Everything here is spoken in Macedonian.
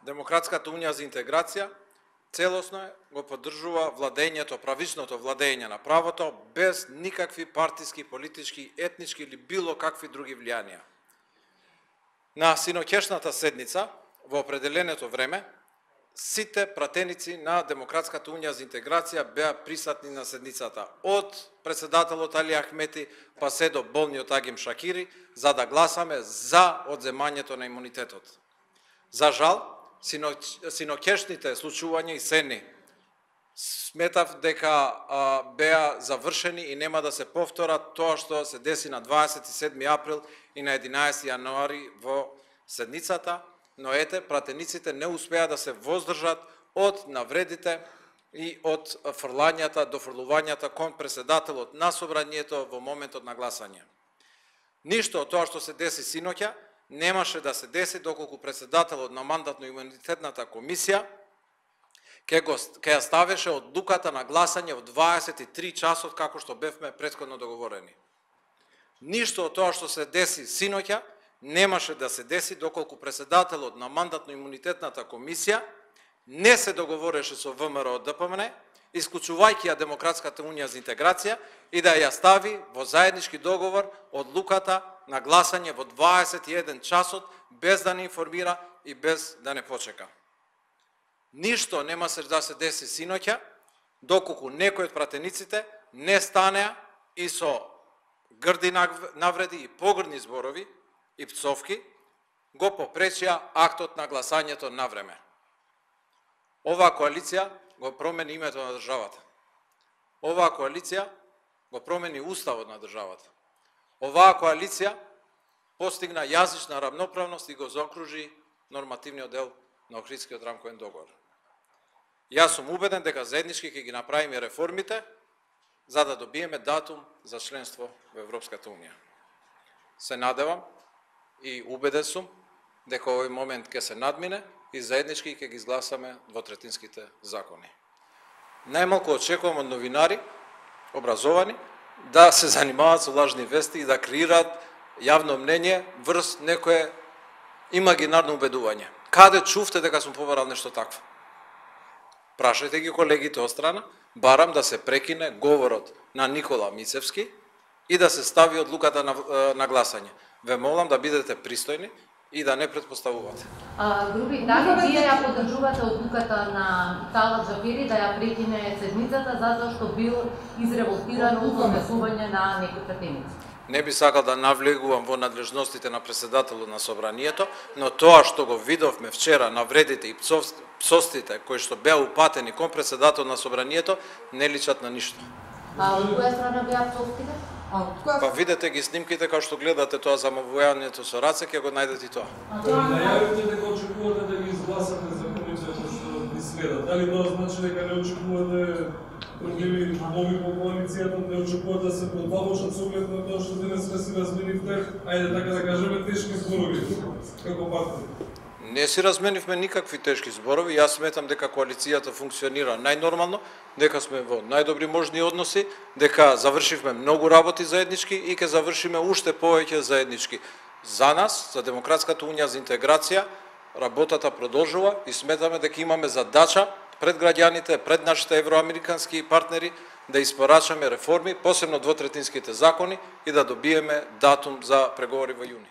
Демократската унија за интеграција целосно го поддржува владењето, правичното владење на правото, без никакви партиски, политички, етнички или било какви други влијанија. На синоќешната седница, во определеното време, сите пратеници на Демократската унија за интеграција беа присутни на седницата, од председателот Али Ахмети па се до болниот Агим Шакири, за да гласаме за одземањето на имунитетот. За жал, синоќешните случувања и сени сметав дека беа завршени и нема да се повторат тоа што се деси на 27 април и на 11 јануари во седницата, но ете, пратениците не успеа да се воздржат од навредите и од фрлањата, дофрлувањата кон председателот на собранието во моментот на гласање. Ништо од тоа што се деси синоќа немаше да се деси доколку председателот на мандатно-имунитетната комисија ќе ја ставеше одлуката на гласање во 23 часот како што бевме претходно договорени. Ништо од тоа што се деси синоќа немаше да се деси доколку председателот на мандатно-имунитетната комисија не се договореше со ВМРО ДПМН, исклучувајќи ја Демократската унија за интеграција и да ја стави во заеднички договор одлуката на гласање во 21 часот, без да не информира и без да не почека. Ништо нема да се деси синоќа, доколку некој од пратениците не станеа и со грди навреди и погрдни зборови и пцовки го попречија актот на гласањето на време. Оваа коалиција го промени името на државата. Оваа коалиција го промени уставот на државата. Оваа коалиција постигна јазична рамноправност и го заокружи нормативниот дел на Охридскиот рамковен договор. Јас сум убеден дека заеднички ќе ги направиме реформите за да добиеме датум за членство во Европската унија. Се надевам и убеден сум дека овој момент ќе се надмине и заеднички ќе ги изгласаме двотретинските закони. Најмалку очекувам од новинари, образовани, да се занимаваат со лажни вести и да креираат јавно мнение врз некое имагинарно убедување. Каде чувте дека сум побарал нешто такво? Прашајте ги колегите од страна, барам да се прекине говорот на Никола Мицевски и да се стави одлуката на гласање. Ве молам да бидете пристојни и да не предпоставувате. Груби, дали вие ја поддржувате одлуката на Талат Джафери да ја прекине седницата затоа што бил изреволтиран од однесување на некои пратеници? Не би сакал да навлегувам во надлежностите на председателот на собранието, но тоа што го видовме вчера, навредите и псостите кои што беа упатени кон председател на собранието, не личат на ништо. Од која страна беа псостите? Па видете ги снимките као што гледате тоа замавувањето со раце, ќе го најдете и тоа. Најавите дека очекувате да ги изгласате законите што ви следат. Дали тоа значи дека не очекувате проблеми нови по коалицијата, не очекувате да се подвлачат со оглед на тоа што денес се разменивте, ајде така да кажеме, тешки зборови како партија? Не си разменивме никакви тешки зборови, јас сметам дека коалицијата функционира најнормално, дека сме во најдобри можни односи, дека завршивме многу работи заеднички и ќе завршиме уште повеќе заеднички. За нас, за Демократската унија за интеграција, работата продолжува и сметаме дека имаме задача пред граѓаните, пред нашите евроамерикански партнери, да испорачаме реформи, посебно двотретинските закони и да добиеме датум за преговори во јуни.